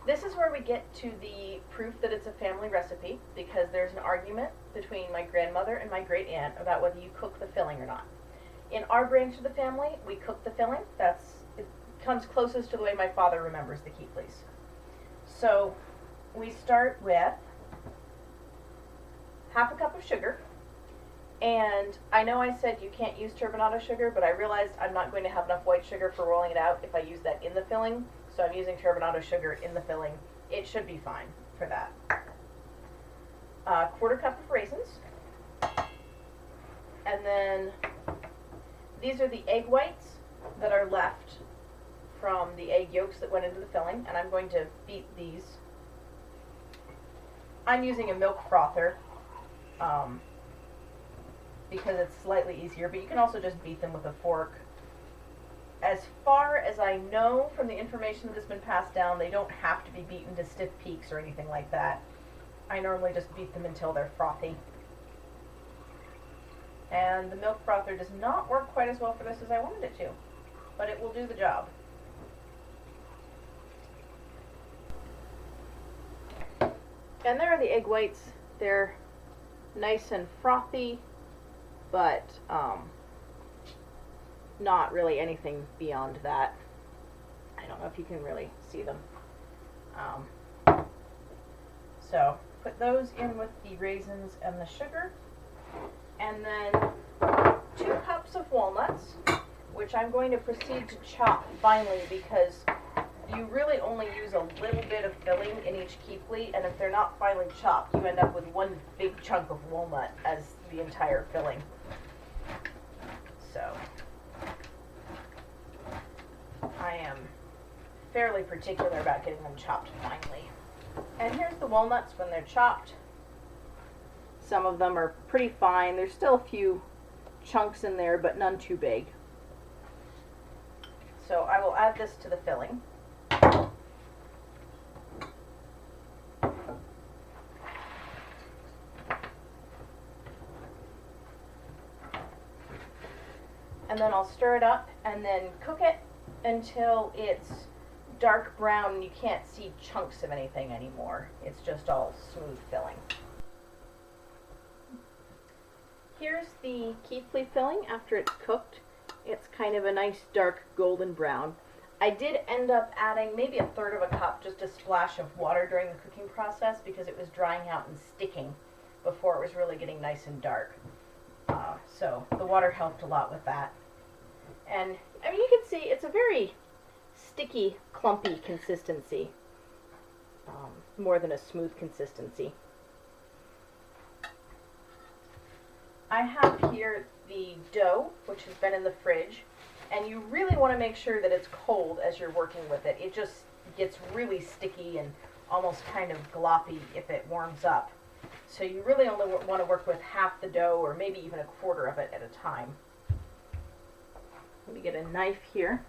This is where we get to the proof that it's a family recipe, because there's an argument between my grandmother and my great aunt about whether you cook the filling or not. In our branch of the family, we cook the filling. It comes closest to the way my father remembers the Kiflis. So we start with half a cup of sugar. And I know I said you can't use turbinado sugar, but I realized I'm not going to have enough white sugar for rolling it out if I use that in the filling. So I'm using turbinado sugar in the filling. It should be fine for that. Quarter cup of raisins. And then these are the egg whites that are left from the egg yolks that went into the filling. And I'm going to beat these. I'm using a milk frother because it's slightly easier, but you can also just beat them with a fork. As far as I know from the information that has been passed down, they don't have to be beaten to stiff peaks or anything like that. I normally just beat them until they're frothy. And the milk frother does not work quite as well for this as I wanted it to, but it will do the job. And there are the egg whites. They're nice and frothy, but not really anything beyond that. I don't know if you can really see them. So put those in with the raisins and the sugar. And then 2 cups of walnuts, which I'm going to proceed to chop finely because you really only use a little bit of filling in each Keifli, and if they're not finely chopped, you end up with one big chunk of walnut as the entire filling. So I am fairly particular about getting them chopped finely. And here's the walnuts when they're chopped. Some of them are pretty fine. There's still a few chunks in there, but none too big. So I will add this to the filling. And then I'll stir it up and then cook it until it's dark brown and you can't see chunks of anything anymore. It's just all smooth filling. Here's the Keifli filling after it's cooked. It's kind of a nice dark golden brown. I did end up adding maybe 1/3 of a cup, just a splash of water during the cooking process because it was drying out and sticking before it was really getting nice and dark. So the water helped a lot with that. And I mean, you can see it's a very sticky, clumpy consistency, more than a smooth consistency. I have here the dough, which has been in the fridge, and you really want to make sure that it's cold as you're working with it. It just gets really sticky and almost kind of gloppy if it warms up. So you really only want to work with half the dough or maybe even 1/4 of it at a time. Let me get a knife here.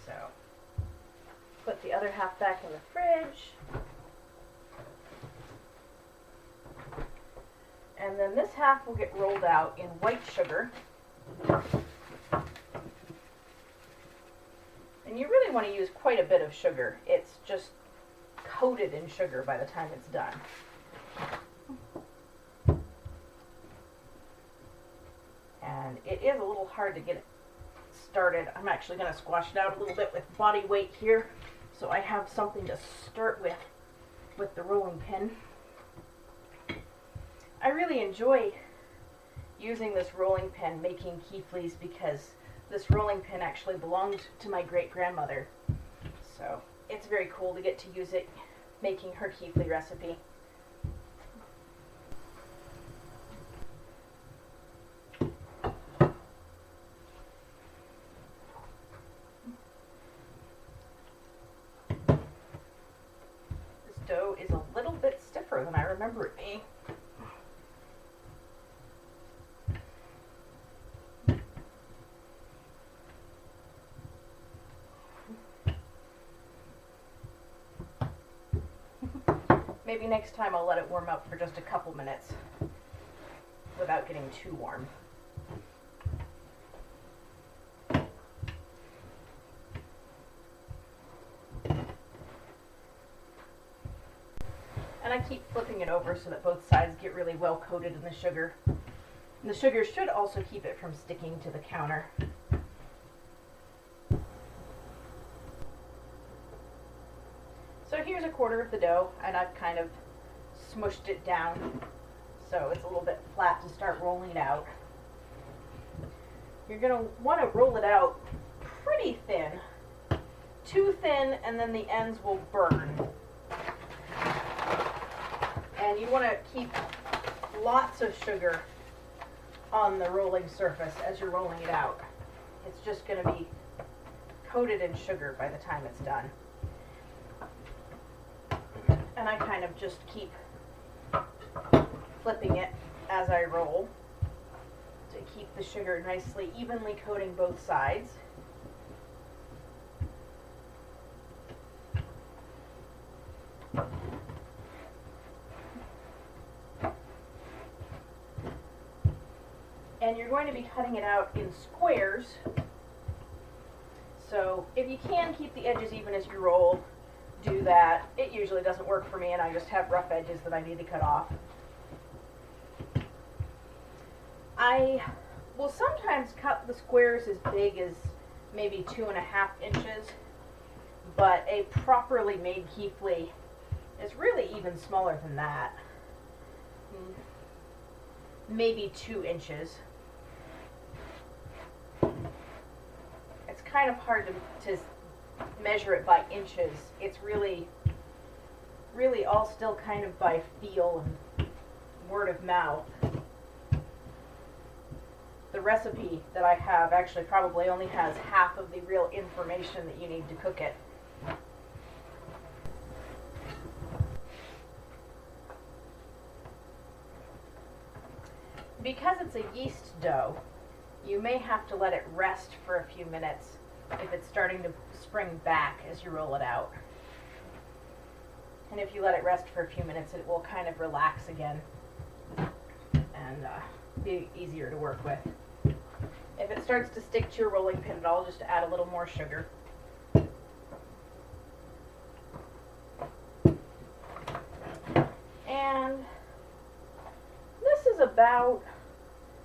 So, put the other half back in the fridge. And then this half will get rolled out in white sugar. And you really want to use quite a bit of sugar. It's just coated in sugar by the time it's done. And it is a little hard to get it started. I'm actually going to squash it out a little bit with body weight here, so I have something to start with the rolling pin. I really enjoy using this rolling pin making Keiflis because this rolling pin actually belonged to my great-grandmother. So it's very cool to get to use it making her Keifli recipe. This dough is a little bit stiffer than I remember it being. Maybe next time I'll let it warm up for just a couple minutes without getting too warm. And I keep flipping it over so that both sides get really well coated in the sugar. And the sugar should also keep it from sticking to the counter. So here's a quarter of the dough, and I've kind of smushed it down so it's a little bit flat to start rolling it out. You're going to want to roll it out pretty thin. Too thin, and then the ends will burn. And you want to keep lots of sugar on the rolling surface as you're rolling it out. It's just going to be coated in sugar by the time it's done. And I kind of just keep flipping it as I roll to keep the sugar nicely evenly coating both sides. And you're going to be cutting it out in squares. So if you can keep the edges even as you roll, do that. It usually doesn't work for me, and I just have rough edges that I need to cut off. I will sometimes cut the squares as big as maybe 2.5 inches, but a properly made Keifli is really even smaller than that. Maybe 2 inches. It's kind of hard to measure it by inches. It's really all still kind of by feel and word of mouth. The recipe that I have actually probably only has half of the real information that you need to cook it. Because it's a yeast dough, you may have to let it rest for a few minutes if it's starting to spring back as you roll it out. And if you let it rest for a few minutes, it will kind of relax again and be easier to work with. If it starts to stick to your rolling pin at all, just add a little more sugar. And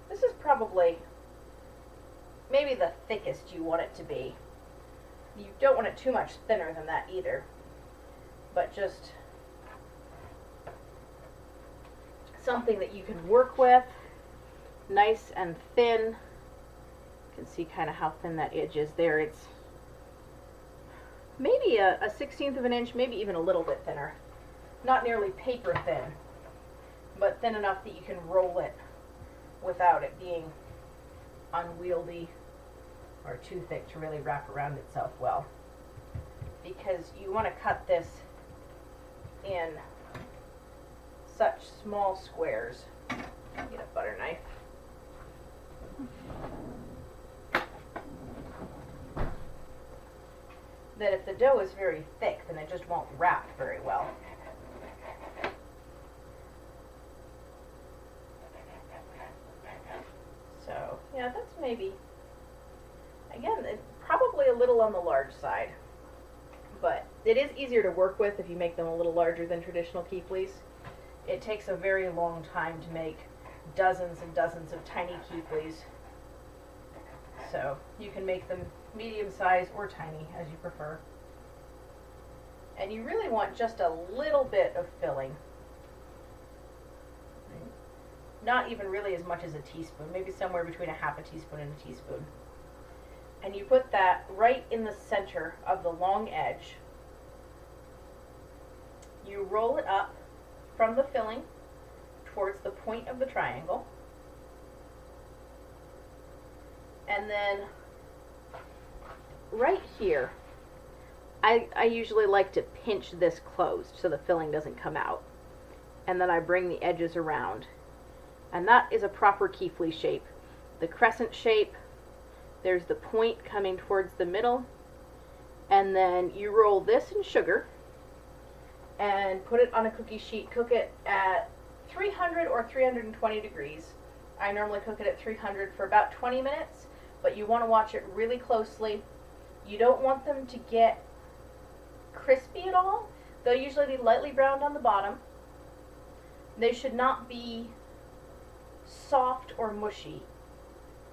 this is probably maybe the thickest you want it to be. You don't want it too much thinner than that either, but just something that you can work with, nice and thin. You can see kind of how thin that edge is there. It's maybe a 1/16 of an inch, maybe even a little bit thinner. Not nearly paper thin, but thin enough that you can roll it without it being unwieldy or too thick to really wrap around itself well. Because you want to cut this in such small squares. Get a butter knife. That if the dough is very thick, then it just won't wrap very well. So, yeah, that's maybe, again, it's probably a little on the large side, but it is easier to work with if you make them a little larger than traditional Keiflis. It takes a very long time to make dozens and dozens of tiny Keiflis, so you can make them medium size or tiny as you prefer. And you really want just a little bit of filling. Not even really as much as a teaspoon, maybe somewhere between a half a teaspoon and a teaspoon. And you put that right in the center of the long edge. You roll it up from the filling towards the point of the triangle. And then right here, I usually like to pinch this closed so the filling doesn't come out. And then I bring the edges around. And that is a proper Keifli shape. The crescent shape, there's the point coming towards the middle, and then you roll this in sugar, and put it on a cookie sheet. Cook it at 300 or 320 degrees. I normally cook it at 300 for about 20 minutes, but you want to watch it really closely. You don't want them to get crispy at all. They'll usually be lightly browned on the bottom. They should not be soft or mushy,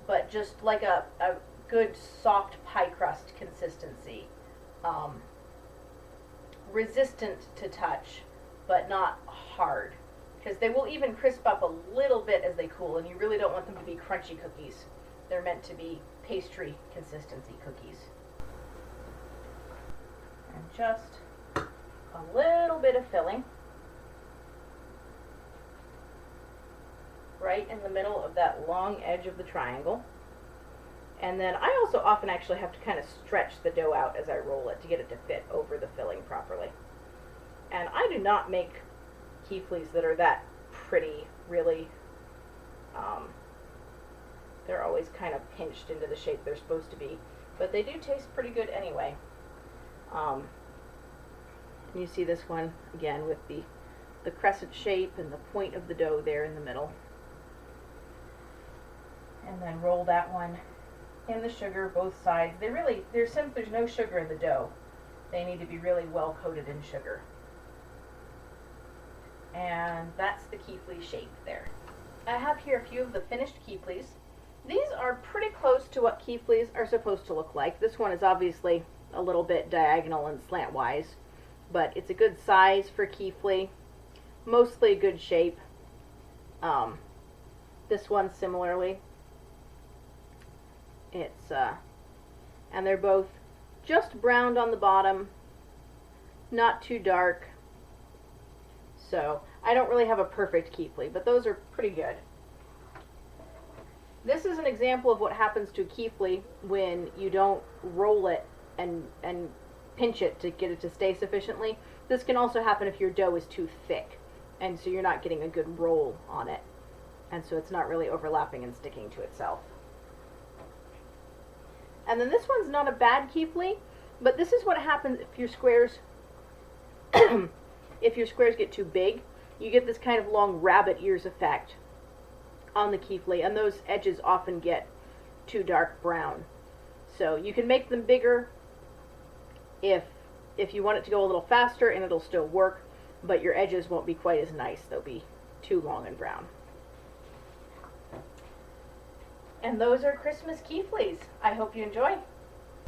but just like a good soft pie crust consistency. Resistant to touch, but not hard, because they will even crisp up a little bit as they cool, and you really don't want them to be crunchy cookies. They're meant to be pastry consistency cookies. And just a little bit of filling right in the middle of that long edge of the triangle. And then I also often actually have to kind of stretch the dough out as I roll it to get it to fit over the filling properly. And I do not make Keiflis that are that pretty, really. They're always kind of pinched into the shape they're supposed to be, but they do taste pretty good anyway. And you see this one again with the crescent shape and the point of the dough there in the middle. And then roll that one in the sugar, both sides. Since there's no sugar in the dough, they need to be really well coated in sugar. And that's the Keifli shape there. I have here a few of the finished Keiflis. These are pretty close to what Keiflis are supposed to look like. This one is obviously a little bit diagonal and slantwise, but it's a good size for Keifli. Mostly a good shape. This one similarly. And they're both just browned on the bottom, not too dark. So I don't really have a perfect Keifli, but those are pretty good. This is an example of what happens to a Keifli when you don't roll it and pinch it to get it to stay sufficiently. This can also happen if your dough is too thick, and so you're not getting a good roll on it, and so it's not really overlapping and sticking to itself. And then this one's not a bad Keifli, but this is what happens if your squares if your squares get too big. You get this kind of long rabbit ears effect on the Keifli, and those edges often get too dark brown. So you can make them bigger if you want it to go a little faster, and it'll still work, but your edges won't be quite as nice. They'll be too long and brown. And those are Christmas Keiflis. I hope you enjoy.